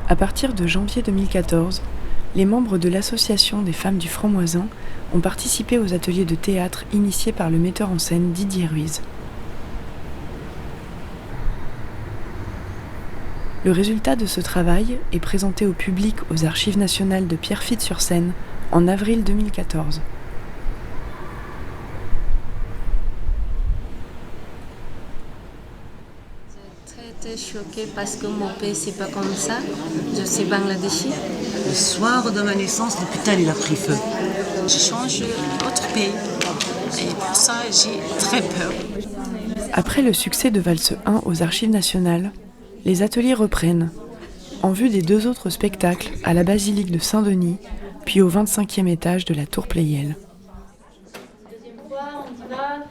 À partir de janvier 2014, les membres de l'association des femmes du Franc-Moisin ont participé aux ateliers de théâtre initiés par le metteur en scène Didier Ruiz. Le résultat de ce travail est présenté au public aux Archives nationales de Pierrefitte-sur-Seine en avril 2014. J'étais choquée parce que mon pays c'est pas comme ça. Je suis bangladeshi. Le soir de ma naissance, l'hôpital il a pris feu. Je change autre pays et pour ça j'ai très peur. Après le succès de Valse 1 aux Archives nationales, les ateliers reprennent, en vue des 2 autres spectacles à la basilique de Saint-Denis, puis au 25e étage de la tour Pleyel. Deuxième fois, on y va.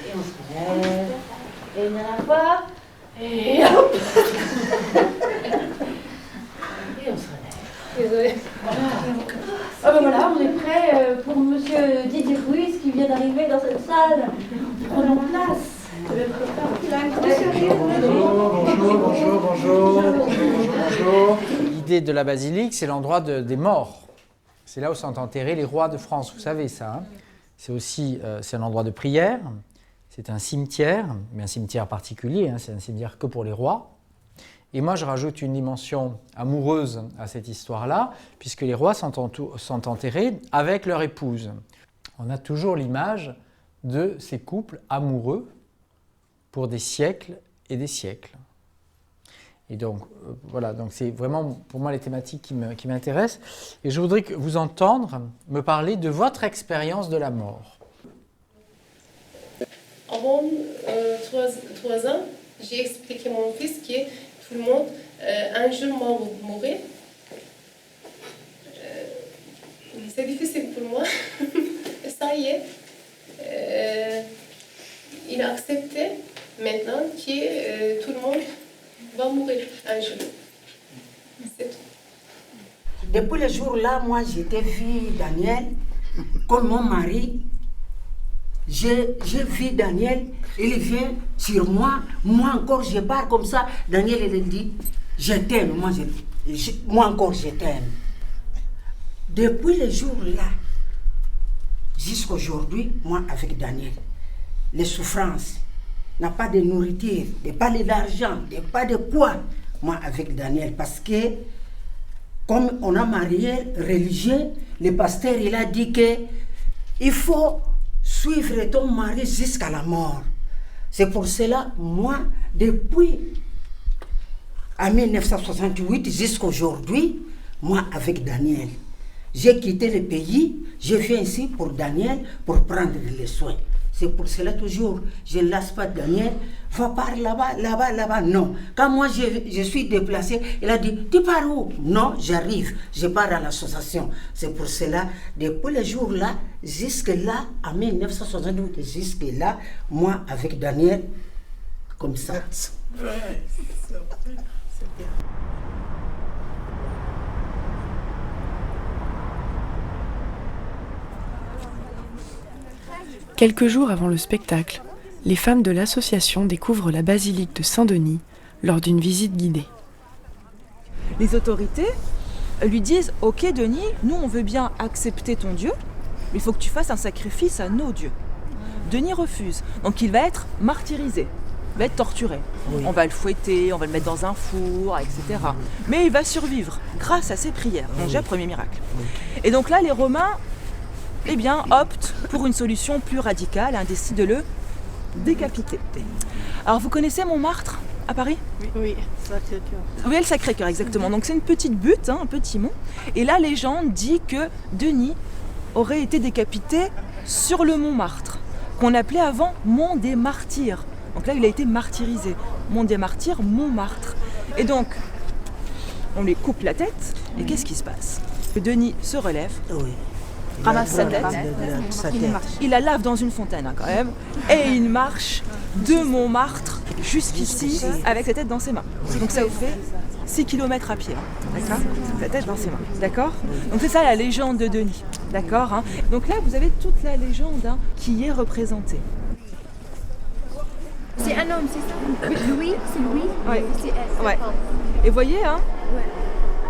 Et on se relève. Et une dernière fois. Et hop. Et on se relève. Désolée. Ah ben voilà, on est prêt pour monsieur Didier Ruiz qui vient d'arriver dans cette salle. Prenons place. Bonjour. L'idée de la basilique, c'est l'endroit des morts. C'est là où sont enterrés les rois de France, vous savez ça. Hein. C'est aussi c'est un endroit de prière, c'est un cimetière, mais un cimetière particulier, hein, c'est un cimetière que pour les rois. Et moi, je rajoute une dimension amoureuse à cette histoire-là, puisque les rois sont enterrés avec leur épouse. On a toujours l'image de ces couples amoureux pour des siècles et des siècles. Et donc, voilà, donc c'est vraiment pour moi les thématiques qui m'intéressent. Et je voudrais vous entendre me parler de votre expérience de la mort. Avant 3 ans, j'ai expliqué à mon fils que tout le monde, un jour, mourir. C'est difficile pour moi. Et ça y est. Il a accepté maintenant que tout le monde va mourir un jour. C'est tout. Depuis le jour-là, moi, j'étais vu Daniel comme mon mari. J'ai vu Daniel, il vient sur moi. Moi encore, je pars comme ça. Daniel, il dit, je t'aime. Moi encore, je t'aime. Depuis le jour-là, jusqu'à aujourd'hui, moi avec Daniel, les souffrances, n'a pas de nourriture, pas d'argent, pas de quoi. Moi avec Daniel, parce que comme on a marié religieux, le pasteur il a dit que il faut suivre ton mari jusqu'à la mort. C'est pour cela, moi, depuis en 1968 jusqu'à aujourd'hui, moi avec Daniel, j'ai quitté le pays, je viens ici pour Daniel, pour prendre les soins. C'est pour cela toujours, je ne laisse pas Daniel, va par là-bas, non. Quand moi je suis déplacé, il a dit, tu pars où? Non, j'arrive, je pars à l'association. C'est pour cela, depuis le jour-là, jusque-là, en 1968, jusque-là, moi avec Daniel, comme ça. Ouais, c'est bien. Quelques jours avant le spectacle, les femmes de l'association découvrent la basilique de Saint-Denis lors d'une visite guidée. Les autorités lui disent « Ok Denis, nous on veut bien accepter ton Dieu, mais il faut que tu fasses un sacrifice à nos dieux. » Denis refuse, donc il va être martyrisé, il va être torturé. Oui. On va le fouetter, on va le mettre dans un four, etc. Mais il va survivre grâce à ses prières, donc déjà premier miracle. Et donc là les Romains optent pour une solution plus radicale, décident de le décapiter. Alors vous connaissez Montmartre à Paris ? Oui, Sacré-Cœur. Oui, le Sacré-Cœur, exactement. Donc c'est une petite butte, un petit mont. Et la légende dit que Denis aurait été décapité sur le Montmartre, qu'on appelait avant Mont des Martyrs. Donc là, il a été martyrisé. Mont des Martyrs, Montmartre. Et donc, on lui coupe la tête, et qu'est-ce qui se passe ? Denis se relève. Oui. Ramasse sa tête, il la lave dans une fontaine quand même, et il marche de Montmartre jusqu'ici avec sa tête dans ses mains. Donc ça vous fait 6 km à pied, d'accord ? La tête dans ses mains, d'accord ? Donc c'est ça la légende de Denis, d'accord ? Donc là vous avez toute la légende qui est représentée. C'est un homme, c'est ça? Louis, c'est Louis. Ouais. C'est elle. Ouais. Et voyez, hein,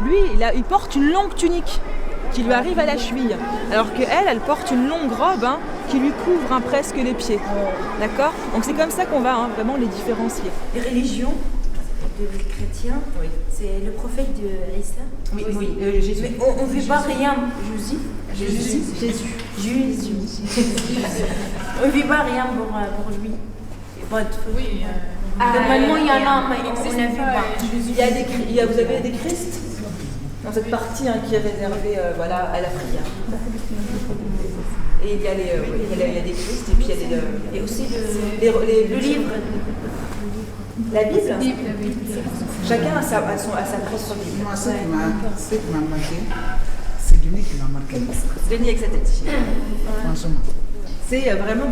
lui, il porte une longue tunique qui lui arrive à la cheville, alors qu'elle porte une longue robe hein, qui lui couvre hein, presque les pieds. D'accord? Donc c'est comme ça qu'on va hein, vraiment les différencier. Les religions des chrétiens, c'est le prophète de Issa. Oui, Jésus. Mais on ne fait pas rien, Jésus. On ne fait pas rien pour lui. Oui. Normalement, il y en a, mais on n'a vu pas. Vous avez des Christ dans cette partie hein, qui est réservée voilà, à la prière. Et il y a des Christ et puis il y a Et aussi le livre. La Bible. Chacun a sa propre Bible. Moi, ce qui m'a marqué, c'est Denis qui m'a marqué. Denis avec sa tête. Franchement. C'est vraiment,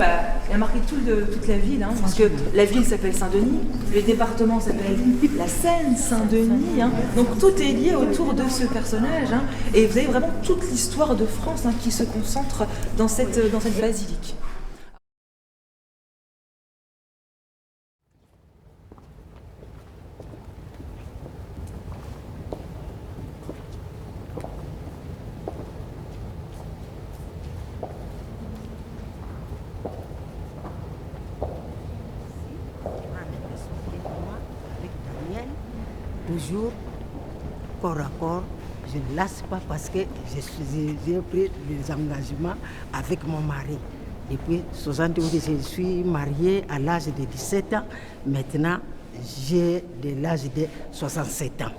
il a marqué toute la ville, hein, parce que la ville s'appelle Saint-Denis, le département s'appelle la Seine-Saint-Denis, hein, donc tout est lié autour de ce personnage, hein, et vous avez vraiment toute l'histoire de France hein, qui se concentre dans cette basilique. Toujours, corps à corps, je ne lasse pas parce que j'ai pris des engagements avec mon mari. Depuis 71, je suis mariée à l'âge de 17 ans. Maintenant, j'ai de l'âge de 67 ans.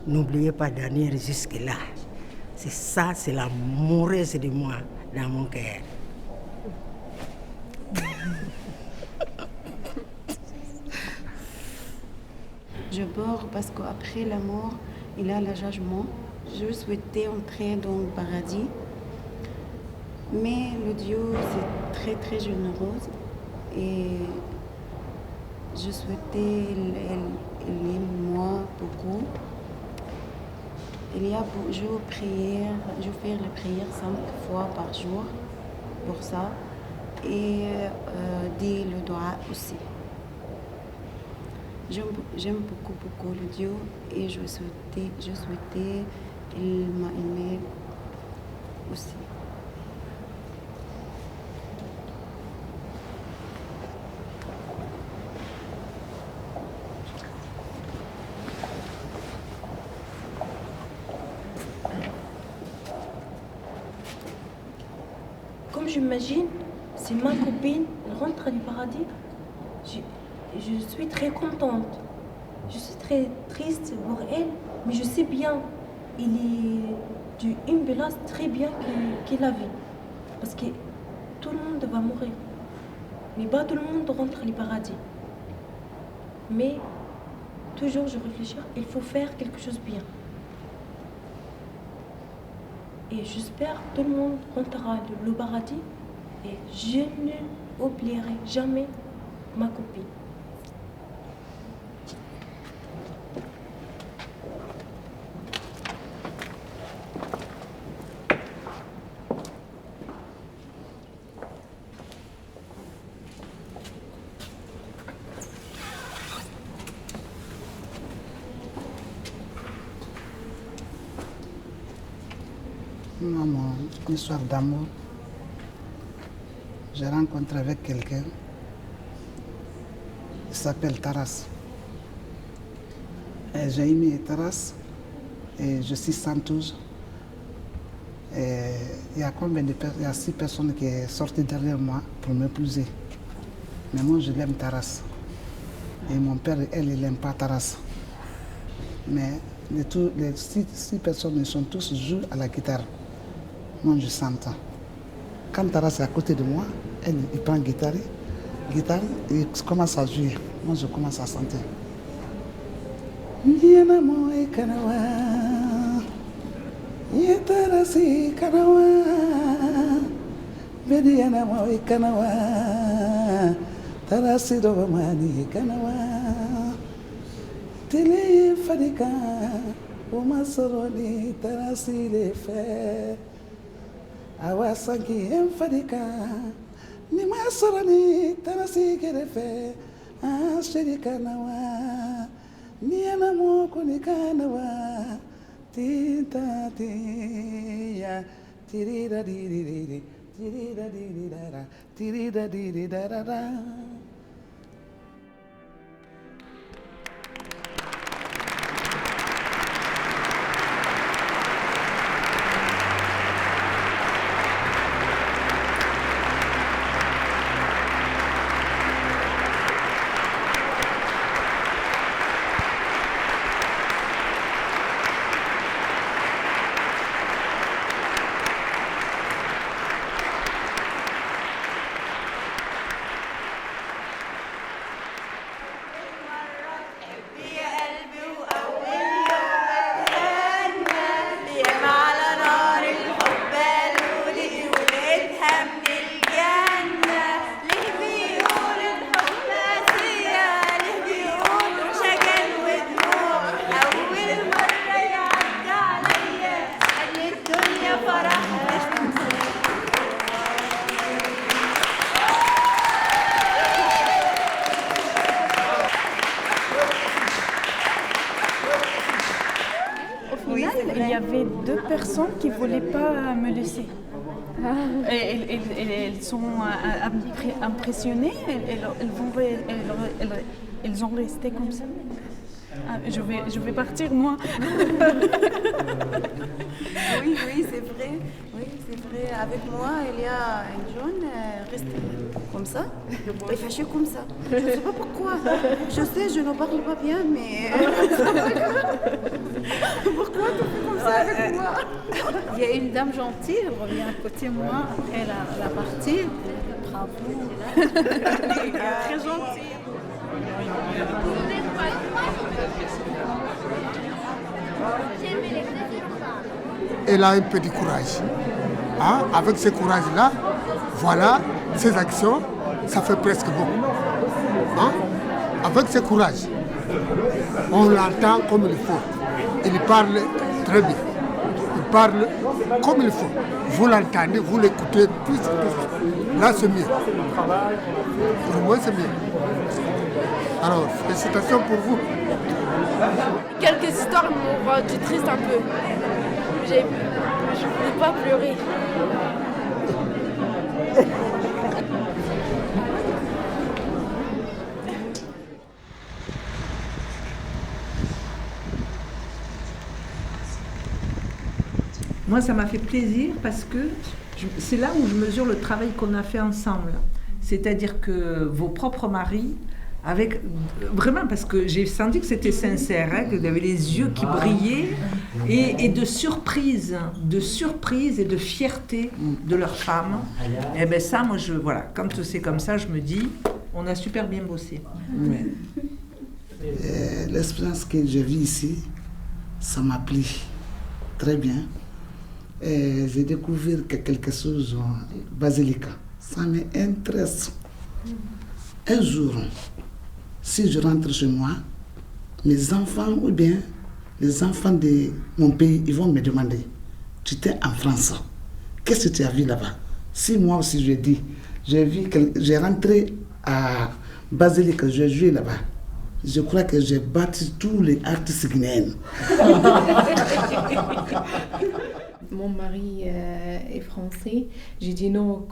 N'oubliez pas Daniel jusque-là. C'est ça, c'est l'amoureuse de moi dans mon cœur. Je pleure parce qu'après la mort, il y a le jugement. Je souhaitais entrer dans le paradis. Mais le Dieu, c'est très très généreux. Et je souhaitais, elle aime moi beaucoup. Il y a je fais la prière 5 fois par jour pour ça. Et dit le doigt aussi. J'aime beaucoup le Dieu et je souhaitais il m'a aimé aussi. Comme j'imagine, si ma copine rentre du paradis, je suis très contente. Je suis très triste pour elle, mais je sais bien, il est d'une place très bien qu'il a vu. Parce que tout le monde va mourir. Mais pas tout le monde rentre du paradis. Mais toujours je réfléchis, il faut faire quelque chose de bien. Et j'espère que tout le monde rentrera le paradis et je n'oublierai jamais ma copine. Moi, mon histoire d'amour, j'ai rencontré avec quelqu'un, il s'appelle Taras. Et j'ai aimé Taras et je suis Santos. Et il y a combien de personnes? Il y a 6 personnes qui sont sorties derrière moi pour m'épouser. Mais moi, je l'aime Taras. Et mon père, il n'aime pas Taras. Mais les 6 personnes, ils sont tous joués à la guitare. Moi, je s'entends. Quand Taras est à côté de moi, il prend guitare, et il commence à jouer. Moi, je commence à chanter. Awasangi enfadika ni masorani tanasi kerefe asheri kanawa ni anamoko ni kanawa tita tiya tirira diriri tirira dirirara tirira dirirara. Il y avait 2 personnes qui ne voulaient pas me laisser. Et elles sont impressionnées, elles ont resté comme ça. Je vais partir, moi. Oui, c'est vrai. Oui, c'est vrai. Avec moi, il y a une jeune restée comme ça, et fâchée comme ça. Je ne sais pas pourquoi. Je sais, je ne parle pas bien, mais... Pourquoi tu fais comme ça avec moi? Il y a une dame gentille, elle revient à côté de moi, elle a parti. Bravo. Elle est très gentille. Elle a un petit courage. Hein? Avec ce courage-là, voilà, ces actions, ça fait presque bon. Hein? Avec ce courage, on l'entend comme il faut. Il parle très bien. Il parle comme il faut. Vous l'entendez, vous l'écoutez, tout. Là, c'est mieux. Pour moi, c'est mieux. Alors, félicitations pour vous. Quelques histoires m'ont rendu triste un peu. Je ne voulais pas pleurer. Moi, ça m'a fait plaisir parce que c'est là où je mesure le travail qu'on a fait ensemble. C'est-à-dire que vos propres maris, vraiment, parce que j'ai senti que c'était sincère, hein, que vous avez les yeux qui brillaient, et de surprise et de fierté de leur femme. Et bien ça, moi, voilà, quand c'est comme ça, je me dis, on a super bien bossé. Ouais. L'expérience que j'ai vue ici, ça m'a plu très bien. J'ai découvert que quelque chose en Basilica, ça m'intéresse. Un jour, si je rentre chez moi, mes enfants ou bien les enfants de mon pays, ils vont me demander, tu étais en France, qu'est-ce que tu as vu là-bas? Si moi aussi je dis, j'ai rentré à Basilica, j'ai joué là-bas. Je crois que j'ai battu tous les artistes guinéens. Mon mari est français. J'ai dit non,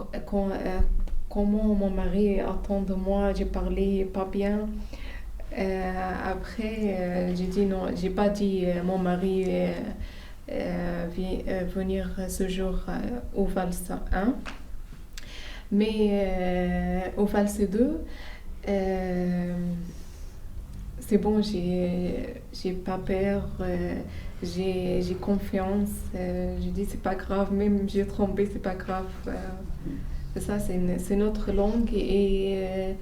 comment mon mari attend de moi, j'ai parlé pas bien. Après, j'ai dit non, j'ai pas dit mon mari venir ce jour au Valse 1. Mais au Valse 2, c'est bon, j'ai pas peur, j'ai confiance. Je dis c'est pas grave, même j'ai trompé, c'est pas grave. Ça, c'est notre langue et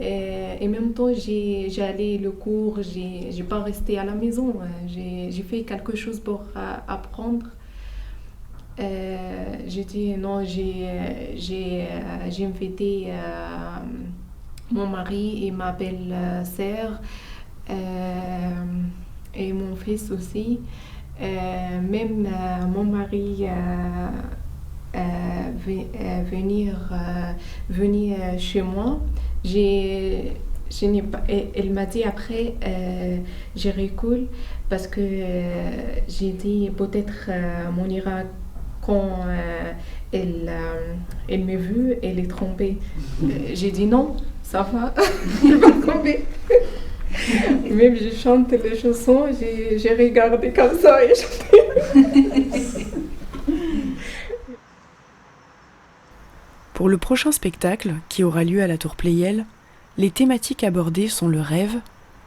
en même temps, j'ai allé le cours, j'ai pas resté à la maison. J'ai fait quelque chose pour apprendre. J'ai dit non, j'ai invité mon mari et ma belle-sœur et mon fils aussi. Même mon mari venir chez moi. Elle m'a dit après, je recule parce que j'ai dit peut-être mon ira quand elle m'a vue, elle est trompée. J'ai dit non, ça va, elle va tomber. Même je chante les chansons, j'ai regardé comme ça et chanté. Pour le prochain spectacle, qui aura lieu à la Tour Pleyel, les thématiques abordées sont le rêve,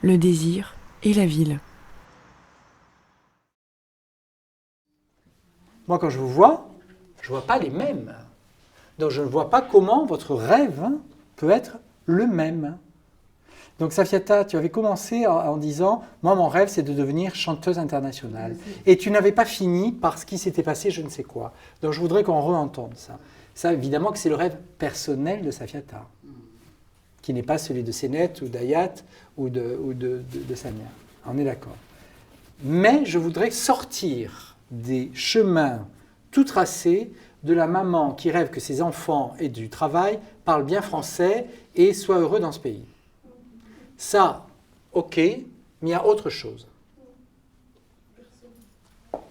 le désir et la ville. Moi, quand je vous vois, je ne vois pas les mêmes. Donc, je ne vois pas comment votre rêve peut être le même. Donc, Safiata, tu avais commencé en disant « Moi, mon rêve, c'est de devenir chanteuse internationale. » Et tu n'avais pas fini par ce qui s'était passé, je ne sais quoi. Donc, je voudrais qu'on re-entende ça. Ça, évidemment, que c'est le rêve personnel de Safiata, qui n'est pas celui de Sénet ou d'Ayat ou de Samia. On est d'accord. Mais je voudrais sortir des chemins tout tracés de la maman qui rêve que ses enfants aient du travail, parlent bien français et soient heureux dans ce pays. Ça, ok, mais il y a autre chose.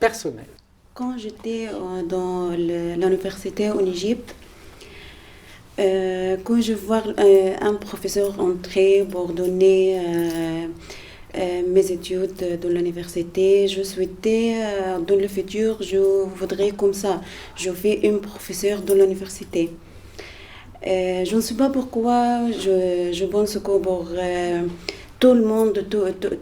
Personnel. Quand j'étais dans l'université en Égypte, quand je vois un professeur entrer pour donner mes études dans l'université, je souhaitais, dans le futur, je voudrais comme ça. Je fais une professeure dans l'université. Je ne sais pas pourquoi, je pense que pour tout le monde,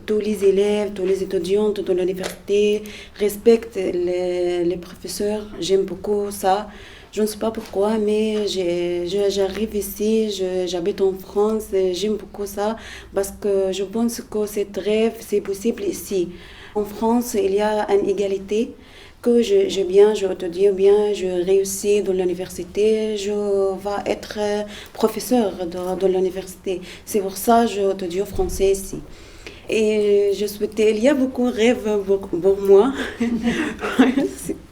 tous les élèves, tous les étudiants de l'université respectent les professeurs. J'aime beaucoup ça. Je ne sais pas pourquoi, mais j'arrive ici, j'habite en France, j'aime beaucoup ça parce que je pense que ce rêve, c'est possible ici. En France, il y a une égalité, que je étudie bien, je réussis dans l'université, je vais être professeur dans l'université. C'est pour ça que j'étudie français ici. Et je souhaitais, il y a beaucoup de rêves pour moi.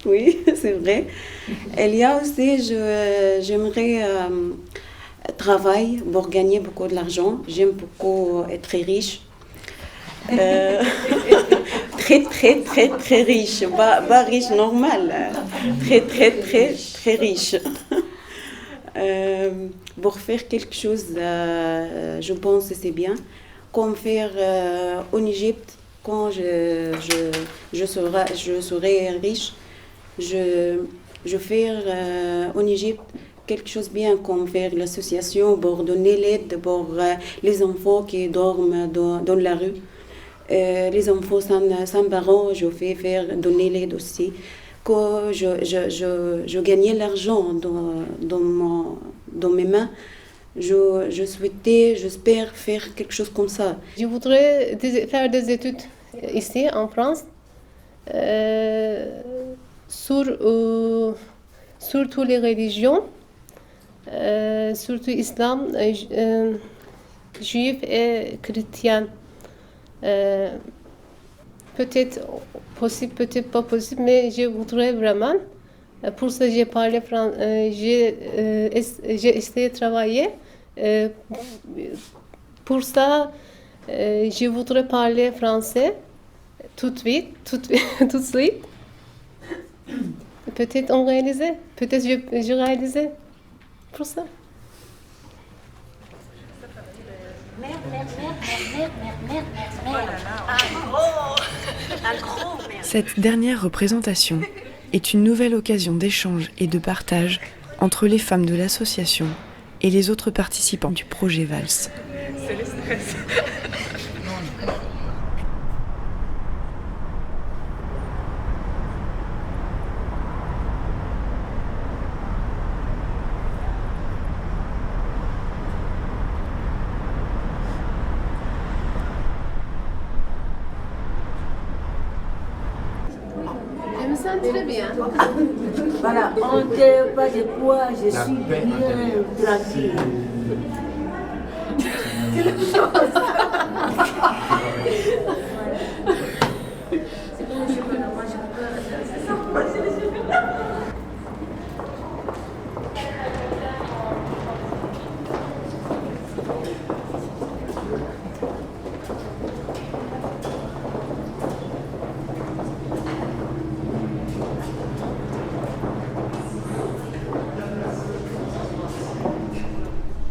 Oui, c'est vrai. Il y a aussi, j'aimerais travailler pour gagner beaucoup d'argent. J'aime beaucoup être riche. Très riche. Pas riche normal. Très riche. Pour faire quelque chose, je pense que c'est bien. Comme faire en Égypte, quand je serai riche, je fais en Égypte quelque chose de bien, comme faire l'association pour donner l'aide pour les enfants qui dorment dans la rue. Les enfants sans parents, je fais donner l'aide aussi. Quand je gagnais l'argent dans mes mains, je souhaitais, j'espère faire quelque chose comme ça. Je voudrais faire des études ici en France sur toutes les religions, surtout islam, juif et chrétien. Peut-être possible, peut-être pas possible, mais je voudrais vraiment. Pour ça, j'ai parlé j'ai essayé de travailler. Pour ça, je voudrais parler français tout de suite. Peut-être on réalise, peut-être je réalise pour ça. Cette dernière représentation est une nouvelle occasion d'échange et de partage entre les femmes de l'association et les autres participants du projet Vals. C'est le stress. Je me sens très bien. Voilà, on ne pas de poids, je suis bien tranquille.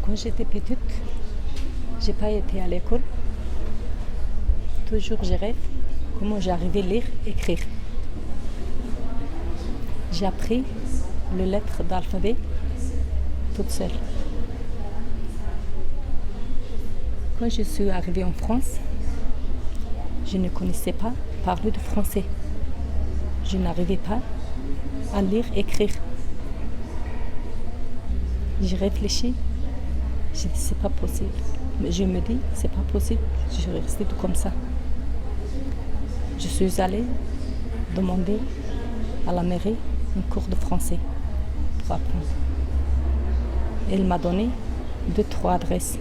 Quand j'étais petite, j'ai pas été à l'école. Toujours je rêve comment j'arrivais à lire et écrire. J'ai appris les lettres d'alphabet toute seule. Quand je suis arrivée en France, je ne connaissais pas parler de français. Je n'arrivais pas à lire et écrire. J'ai réfléchi, j'ai dit c'est pas possible. Mais je me dis c'est pas possible, je suis restée tout comme ça. Je suis allée demander à la mairie un cours de français pour apprendre. Elle m'a donné 2-3 adresses.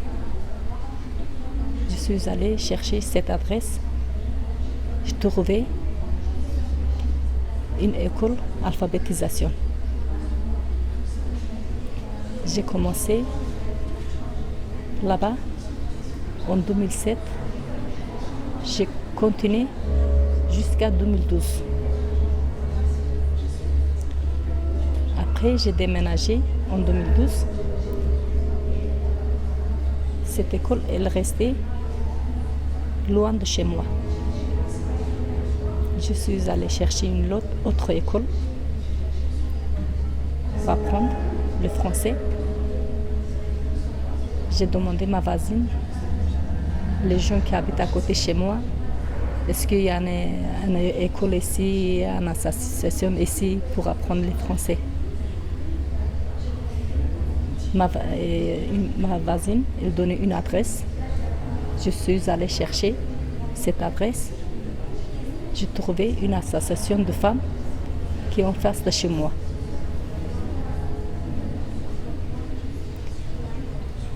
Je suis allée chercher cette adresse. J'ai trouvé une école d'alphabétisation. J'ai commencé là-bas en 2007. J'ai continué jusqu'à 2012. Après, j'ai déménagé en 2012. Cette école, elle restait loin de chez moi. Je suis allée chercher une autre école pour apprendre le français. J'ai demandé à ma voisine, les gens qui habitent à côté de chez moi, est-ce qu'il y a une école ici, une association ici pour apprendre le français. Ma voisine, elle donnait une adresse. Je suis allée chercher cette adresse. J'ai trouvé une association de femmes qui est en face de chez moi.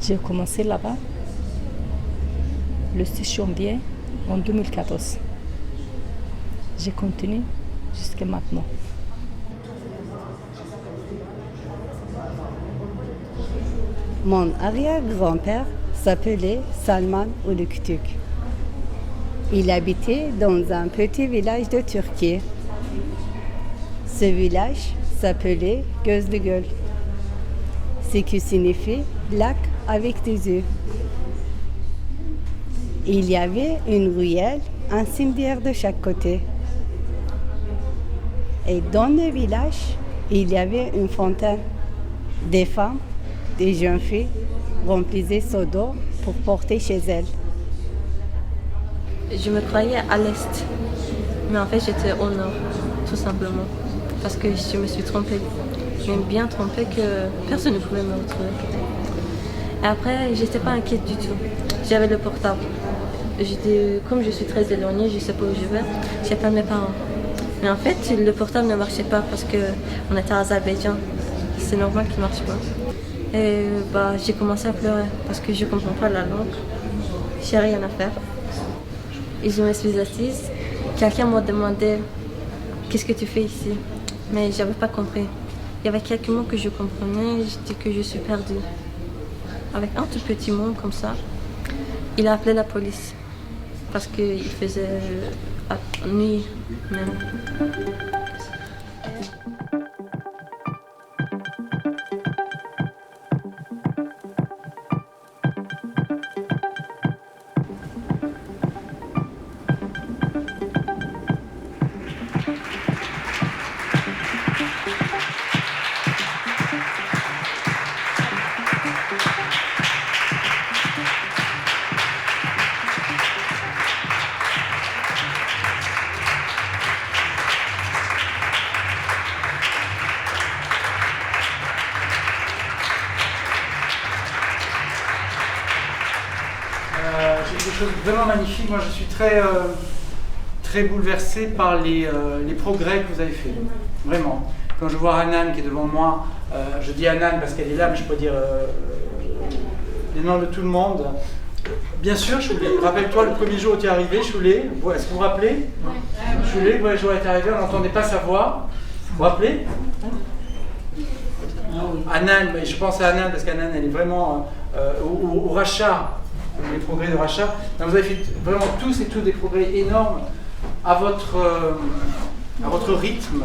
J'ai commencé là-bas le 6 janvier en 2014. J'ai continué jusqu'à maintenant. Mon arrière-grand-père s'appelait Salman Uluktuk. Il habitait dans un petit village de Turquie. Ce village s'appelait Gözlügöl, ce qui signifie lac avec des œufs. Il y avait une ruelle, un cimetière de chaque côté. Et dans le village, il y avait une fontaine. Des femmes, des jeunes filles remplissaient seau d'eau pour porter chez elles. Je me croyais à l'est, mais en fait j'étais au nord, tout simplement, parce que je me suis trompée. Je me suis bien trompée que personne ne pouvait me retrouver. Et après, j'étais pas inquiète du tout. J'avais le portable. Comme je suis très éloignée, je sais pas où je vais, j'appelle mes parents. Mais en fait, le portable ne marchait pas parce qu'on était à Azerbaïdjan. C'est normal qu'il ne marche pas. Et j'ai commencé à pleurer parce que je ne comprends pas la langue. J'ai rien à faire. Et je me suis assise. Quelqu'un m'a demandé qu'est-ce que tu fais ici, mais je n'avais pas compris. Il y avait quelques mots que je comprenais, je dis que je suis perdue. Avec un tout petit mot comme ça, il a appelé la police parce qu'il faisait nuit même. J'ai des choses vraiment magnifiques. Moi, je suis très bouleversé par les progrès que vous avez faits. Vraiment. Quand je vois Hanan qui est devant moi, je dis Hanan parce qu'elle est là, mais je peux dire les noms de tout le monde. Bien sûr, Choulé. Rappelle-toi le premier jour où tu es arrivé, Choulé. Est-ce que vous vous rappelez? Choulé, le premier jour où tu es arrivé, on n'entendait pas sa voix. Vous vous rappelez? Hanan, je pense à Hanan parce qu'Hanan, elle est vraiment au rachat. Les progrès de rachat. Donc vous avez fait vraiment tous et toutes des progrès énormes à votre rythme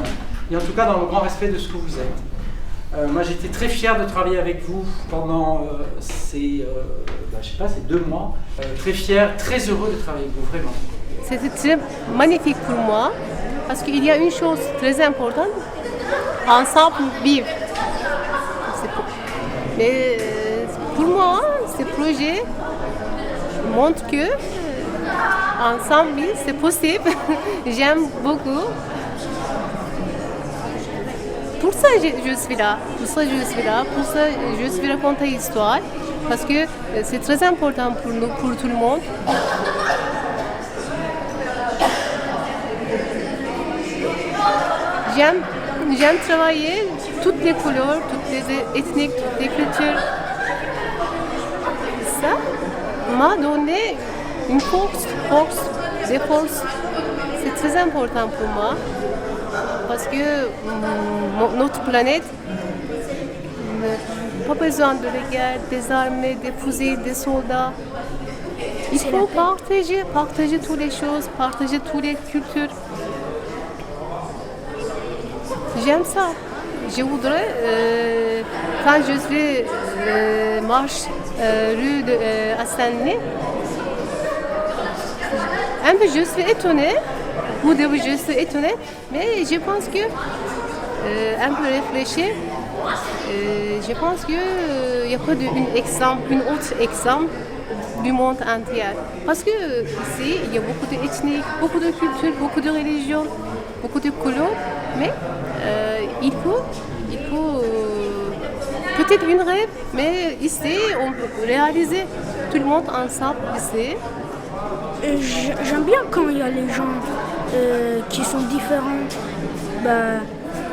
et en tout cas dans le grand respect de ce que vous êtes. Moi, j'étais très fier de travailler avec vous pendant ces 2 mois. Très fier, très heureux de travailler avec vous, vraiment. C'était très magnifique pour moi parce qu'il y a une chose très importante, ensemble vivre. Mais pour moi, ce projet montre que ensemble vivre, c'est possible. J'aime beaucoup. Pour ça, je suis là. Pour ça, je suis raconter l'histoire parce que c'est très important pour nous, pour tout le monde. J'aime travailler toutes les couleurs, toutes les ethniques, toutes les cultures. Ça m'a donné une force, des forces. C'est très important pour moi parce que notre planète n'a pas besoin de la guerre, des armées, des fusils, des soldats. Il faut partager toutes les choses, partager toutes les cultures. J'aime ça. Je voudrais, quand je suis marche rue de Aslanli, un peu je suis étonnée. Au début, je suis étonnée, mais je pense que, un peu réfléchir, je pense qu'il n'y a pas une autre exemple du monde entier. Parce que ici, il y a beaucoup d'ethnies, beaucoup de cultures, beaucoup de religions, beaucoup de couleurs, mais il faut peut-être une rêve, mais ici, on peut réaliser tout le monde ensemble ici. J'aime bien quand il y a les gens qui sont différents,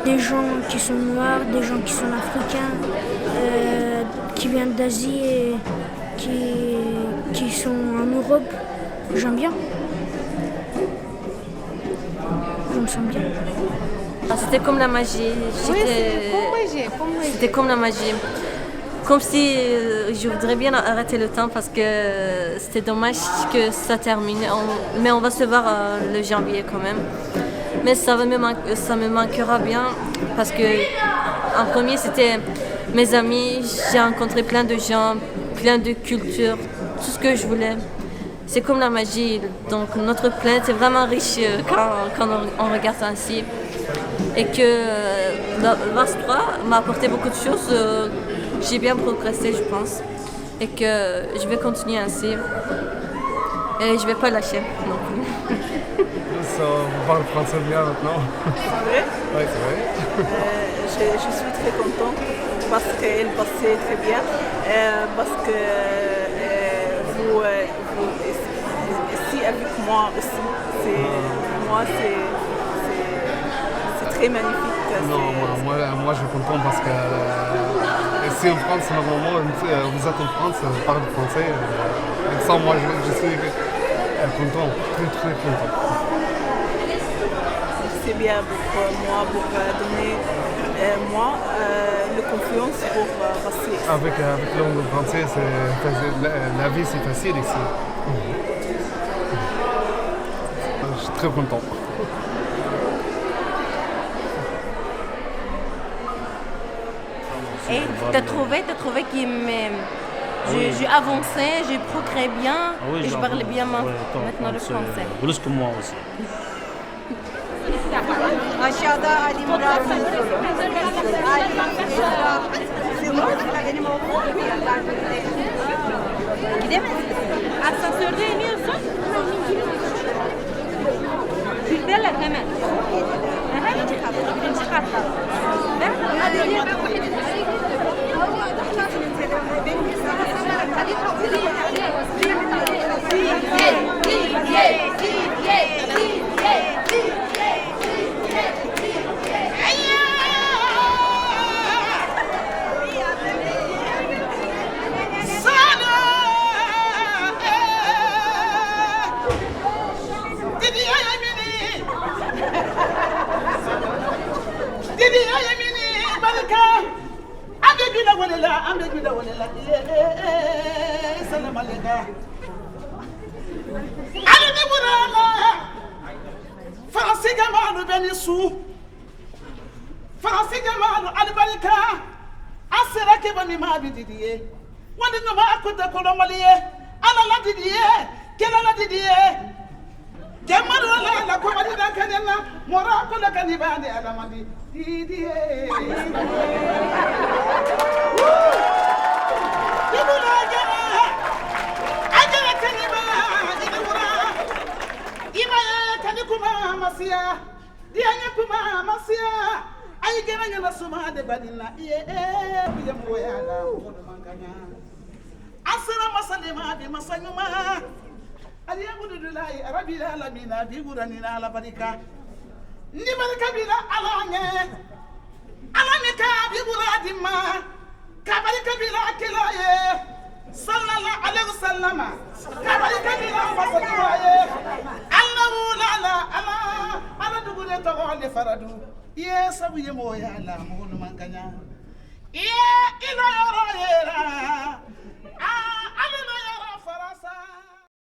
des gens qui sont noirs, des gens qui sont africains, qui viennent d'Asie et qui sont en Europe. J'aime bien. Je me sens bien. C'était comme la magie. C'était comme la magie. Comme si je voudrais bien arrêter le temps parce que c'était dommage que ça termine. Mais on va se voir le janvier quand même. Mais ça me manquera bien parce que en premier c'était mes amis. J'ai rencontré plein de gens, plein de cultures, tout ce que je voulais. C'est comme la magie. Donc notre planète est vraiment riche quand on regarde ainsi. Et que VAS 3 m'a apporté beaucoup de choses. J'ai bien progressé, je pense. Et que je vais continuer ainsi. Et je ne vais pas lâcher non plus. On parle français bien maintenant. C'est vrai? Oui, c'est vrai. Je suis très contente parce qu'elle passait très bien. Parce que vous ici avec moi aussi. Pour moi, c'est très magnifique. Non, moi je suis content parce que ici en France, normalement, vous êtes en France, vous parlez français. Et ça, moi je suis content, très content. C'est bien pour moi, pour donner la confiance pour passer. Avec la langue française, la vie c'est facile ici. Je suis très content. Et t'as trouvé que j'ai avancé, j'ai progressé bien et je parlais bien maintenant le français. Plus que moi aussi. Aşağıda Ali Murat. Gidemezsin. Asansörde iniyorsun. Bilderler hemen. Birinci katta. Faransi jamanu alibarika asera ke bani ma bidiye wani no ma ko de kolomaliye ala la didiye kela la didiye jamaru la ko wadi da kanena mora ko la kanibande ala mandi didiye dibula jara ajara kanima dibura ima tanikuma masia dianya kuma masia ay gena ngana suma de badina biya moya la modu manganya asra masalima bi masanyuma ali abudulahi rabbil alamin bi guranina ala barika ni baraka bila alanye alanye ka bi buradima ka baraka bila kilaye sallallahu alaihi wasallam ka baraka bila fasaduye allahu la la ala dugule to le faradu ye sabu ye moya la modu manganya ye ilo yoro yera alana